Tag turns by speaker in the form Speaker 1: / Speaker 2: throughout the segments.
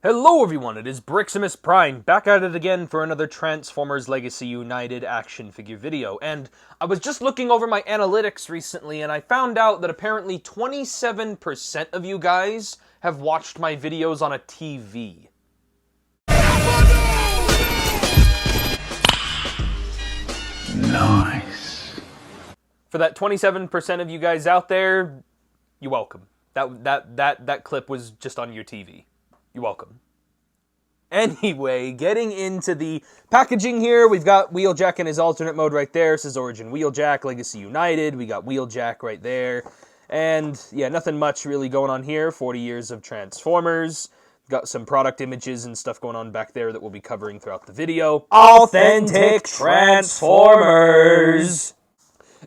Speaker 1: Hello everyone, it is Briximus Prime, back at it again for another Transformers Legacy United action figure video, and I was just looking over my analytics recently and I found out that apparently 27% of you guys have watched my videos on a TV.
Speaker 2: Nice.
Speaker 1: For that 27% of you guys out there, you're welcome. That clip was just on your TV. You're welcome. Anyway, getting into the packaging here, we've got Wheeljack in his alternate mode right there. This is Origin Wheeljack, Legacy United. We got Wheeljack right there. And yeah, nothing much really going on here. 40 years of Transformers. Got some product images and stuff going on back there that we'll be covering throughout the video. Authentic Transformers!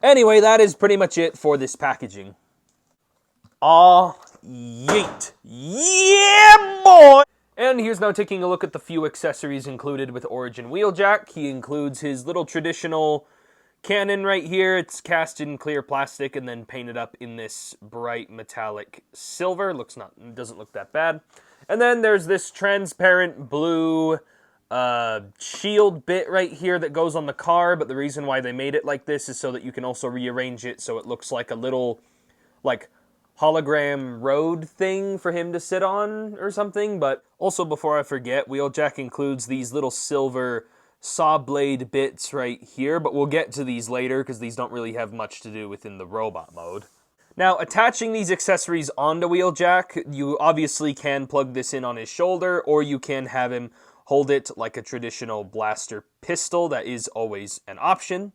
Speaker 1: Anyway, that is pretty much it for this packaging. Aw, yeet. Yeah, boy! And here's now taking a look at the few accessories included with Origin Wheeljack. He includes his little traditional cannon right here. It's cast in clear plastic and then painted up in this bright metallic silver. Doesn't look that bad. And then there's this transparent blue shield bit right here that goes on the car, but the reason why they made it like this is so that you can also rearrange it so it looks like a little, like, hologram road thing for him to sit on or something. But also, before I forget, Wheeljack includes these little silver saw blade bits right here, but we'll get to these later because these don't really have much to do within the robot mode. Now, attaching these accessories onto Wheeljack, you obviously can plug this in on his shoulder, or you can have him hold it like a traditional blaster pistol. That is always an option.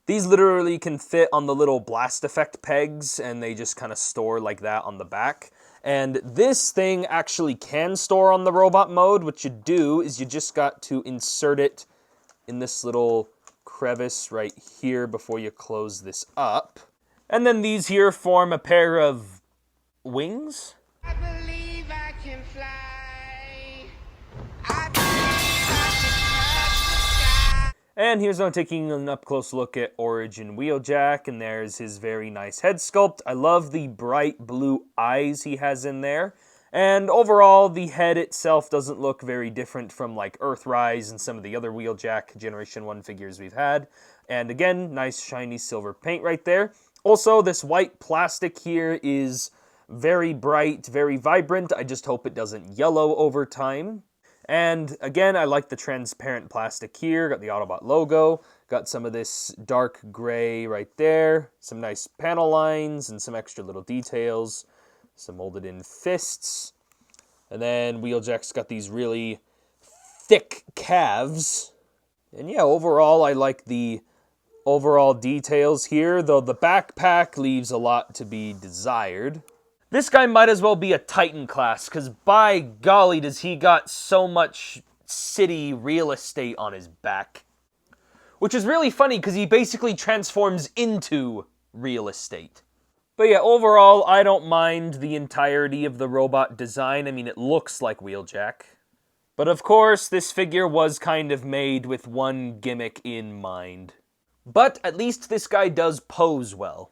Speaker 1: These literally can fit on the little blast effect pegs, and they just kind of store like that on the back. And this thing actually can store on the robot mode. What you do is you just got to insert it in this little crevice right here before you close this up. And then these here form a pair of wings.
Speaker 3: I believe I can fly.
Speaker 1: And here's now taking an up-close look at Origin Wheeljack, and there's his very nice head sculpt. I love the bright blue eyes he has in there. And overall, the head itself doesn't look very different from like Earthrise and some of the other Wheeljack Generation 1 figures we've had. And again, nice shiny silver paint right there. Also, this white plastic here is very bright, very vibrant. I just hope it doesn't yellow over time. And again, I like the transparent plastic here. Got the Autobot logo. Got some of this dark gray right there. Some nice panel lines and some extra little details. Some molded in fists. And then Wheeljack's got these really thick calves. And yeah, overall, I like the overall details here, though the backpack leaves a lot to be desired. This guy might as well be a Titan class, because by golly does he got so much city real estate on his back. Which is really funny, because he basically transforms into real estate. But yeah, overall, I don't mind the entirety of the robot design. I mean, it looks like Wheeljack. But of course, this figure was kind of made with one gimmick in mind. But at least this guy does pose well.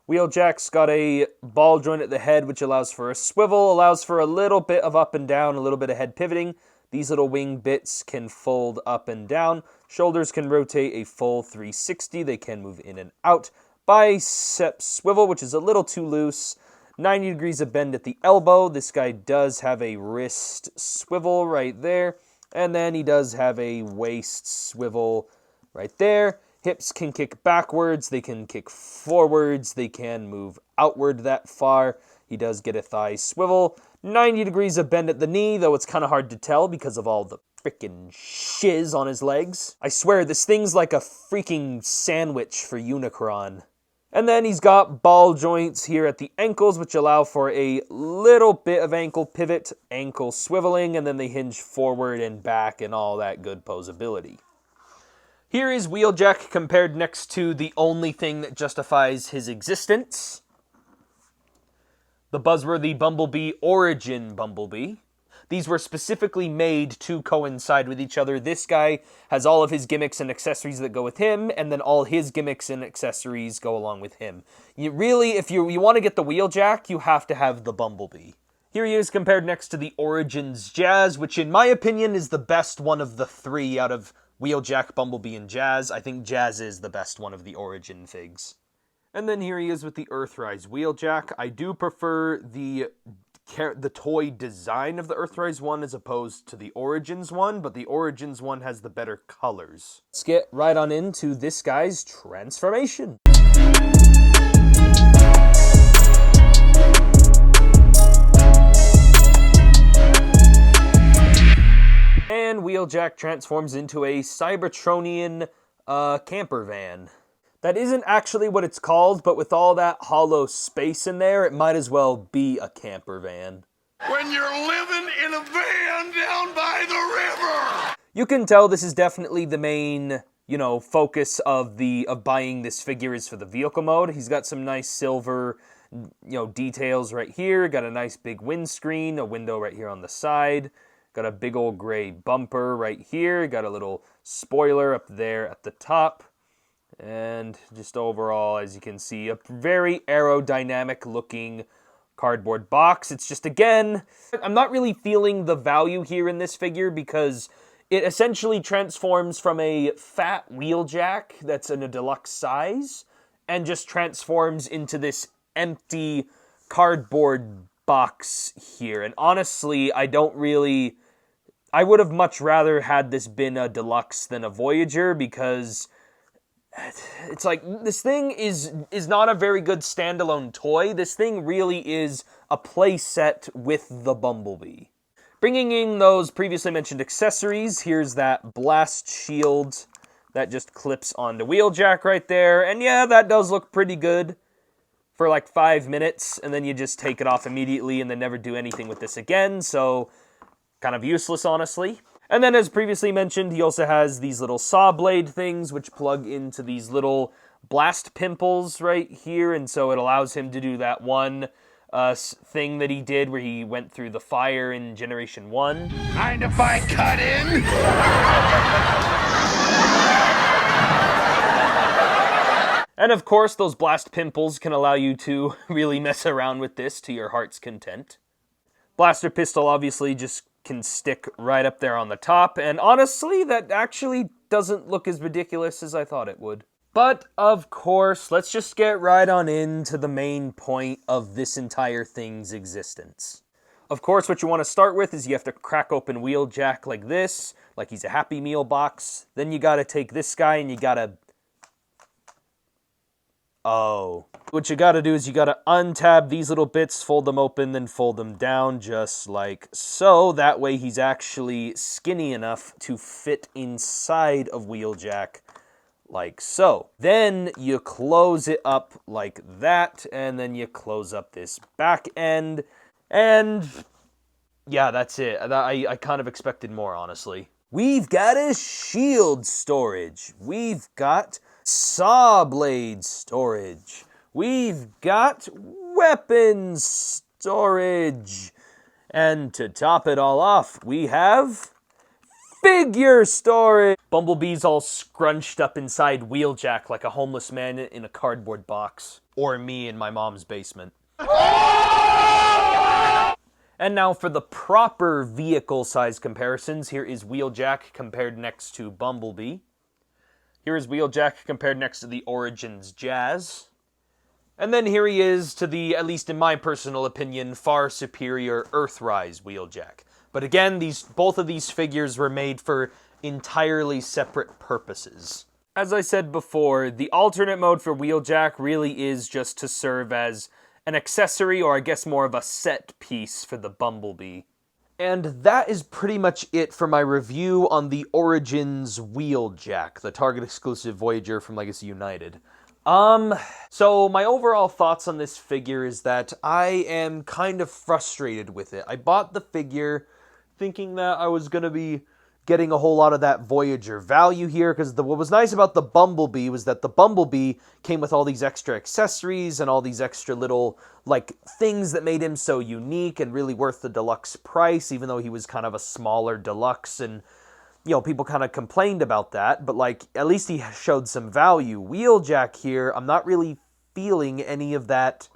Speaker 1: Wheeljack's got a ball joint at the head, which allows for a swivel, allows for a little bit of up and down, a little bit of head pivoting. These little wing bits can fold up and down. Shoulders can rotate a full 360. They can move in and out. Bicep swivel, which is a little too loose. 90 degrees of bend at the elbow. This guy does have a wrist swivel right there. And then he does have a waist swivel right there. Hips can kick backwards, they can kick forwards, they can move outward that far. He does get a thigh swivel. 90 degrees of bend at the knee, though it's kind of hard to tell because of all the freaking shiz on his legs. I swear, this thing's like a freaking sandwich for Unicron. And then he's got ball joints here at the ankles, which allow for a little bit of ankle pivot, ankle swiveling, and then they hinge forward and back and all that good posability. Here is Wheeljack compared next to the only thing that justifies his existence. The buzzworthy Bumblebee Origin Bumblebee. These were specifically made to coincide with each other. This guy has all of his gimmicks and accessories that go with him, and then all his gimmicks and accessories go along with him. You really, if you want to get the Wheeljack, you have to have the Bumblebee. Here he is compared next to the Origins Jazz, which in my opinion is the best one of the three out of Wheeljack, Bumblebee, and Jazz. I think Jazz is the best one of the Origin figs. And then here he is with the Earthrise Wheeljack. I do prefer the toy design of the Earthrise one as opposed to the Origins one, but the Origins one has the better colors. Let's get right on into this guy's transformation. And Wheeljack transforms into a Cybertronian camper van. That isn't actually what it's called, but with all that hollow space in there, it might as well be a camper van.
Speaker 2: When you're living in a van down by the river!
Speaker 1: You can tell this is definitely the main, focus of buying this figure is for the vehicle mode. He's got some nice silver, details right here. Got a nice big windscreen, a window right here on the side. Got a big old gray bumper right here. Got a little spoiler up there at the top. And just overall, as you can see, a very aerodynamic looking cardboard box. It's just, again, I'm not really feeling the value here in this figure because it essentially transforms from a fat Wheeljack that's in a deluxe size and just transforms into this empty cardboard box here. And honestly, I would have much rather had this been a deluxe than a Voyager because it's like, this thing is not a very good standalone toy. This thing really is a play set with the Bumblebee. Bringing in those previously mentioned accessories, here's that blast shield that just clips onto Wheeljack right there. And yeah, that does look pretty good for like 5 minutes, and then you just take it off immediately and then never do anything with this again, so kind of useless, honestly. And then, as previously mentioned, he also has these little saw blade things which plug into these little blast pimples right here, and so it allows him to do that one thing that he did where he went through the fire in Generation 1.
Speaker 2: Mind if I cut in?
Speaker 1: And of course, those blast pimples can allow you to really mess around with this to your heart's content. Blaster pistol obviously just can stick right up there on the top, and honestly, that actually doesn't look as ridiculous as I thought it would. But, of course, let's just get right on into the main point of this entire thing's existence. Of course, what you want to start with is you have to crack open Wheeljack like this, like he's a Happy Meal box. Then you gotta take this guy and you gotta... What you gotta do is you gotta untab these little bits, fold them open, then fold them down just like so. That way he's actually skinny enough to fit inside of Wheeljack like so. Then you close it up like that, and then you close up this back end, and yeah, that's it. I kind of expected more, honestly. We've got a shield storage. We've got saw blade storage. We've got weapons storage. And to top it all off, we have figure storage. Bumblebee's all scrunched up inside Wheeljack like a homeless man in a cardboard box. Or me in my mom's basement. And now for the proper vehicle size comparisons, here is Wheeljack compared next to Bumblebee. Here is Wheeljack compared next to the Origins Jazz. And then here he is to the, at least in my personal opinion, far superior Earthrise Wheeljack. But again, both of these figures were made for entirely separate purposes. As I said before, the alternate mode for Wheeljack really is just to serve as an accessory, or I guess more of a set piece for the Bumblebee. And that is pretty much it for my review on the Origins Wheeljack, the Target exclusive Voyager from Legacy United. So my overall thoughts on this figure is that I am kind of frustrated with it. I bought the figure thinking that I was going to be getting a whole lot of that Voyager value here, because what was nice about the Bumblebee was that the Bumblebee came with all these extra accessories and all these extra little, things that made him so unique and really worth the deluxe price, even though he was kind of a smaller deluxe, and, people kind of complained about that, but, at least he showed some value. Wheeljack here, I'm not really feeling any of that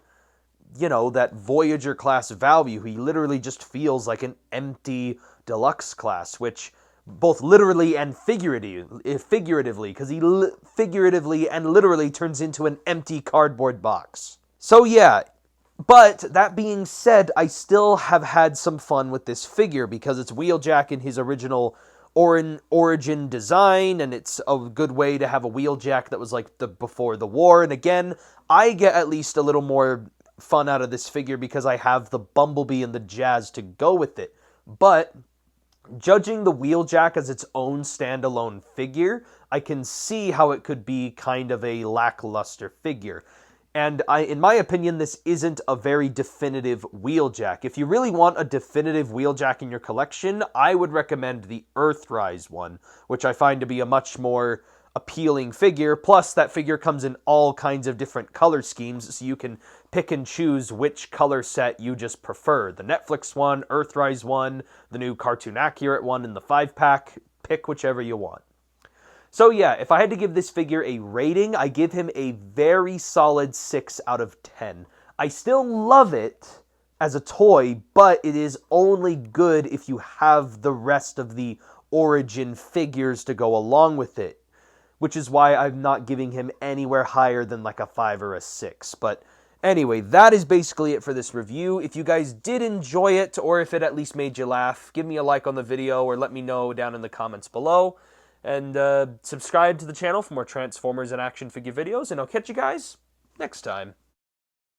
Speaker 1: you know, that Voyager class value. He literally just feels like an empty deluxe class, which both literally and figuratively, because he figuratively and literally turns into an empty cardboard box. So yeah, but that being said, I still have had some fun with this figure because it's Wheeljack in his original origin design, and it's a good way to have a Wheeljack that was like before the war. And again, I get at least a little more fun out of this figure because I have the Bumblebee and the Jazz to go with it. But judging the Wheeljack as its own standalone figure, I can see how it could be kind of a lackluster figure. And in my opinion, this isn't a very definitive Wheeljack. If you really want a definitive Wheeljack in your collection, I would recommend the Earthrise one, which I find to be a much more appealing figure. Plus, that figure comes in all kinds of different color schemes, so you can pick and choose which color set you just prefer. The Netflix one, Earthrise one, the new Cartoon Accurate one, and the 5-pack. Pick whichever you want. So yeah, if I had to give this figure a rating, I give him a very solid 6 out of 10. I still love it as a toy, but it is only good if you have the rest of the origin figures to go along with it, which is why I'm not giving him anywhere higher than like a 5 or a 6. But anyway, that is basically it for this review. If you guys did enjoy it, or if it at least made you laugh, give me a like on the video or let me know down in the comments below. And subscribe to the channel for more Transformers and action figure videos, and I'll catch you guys next time.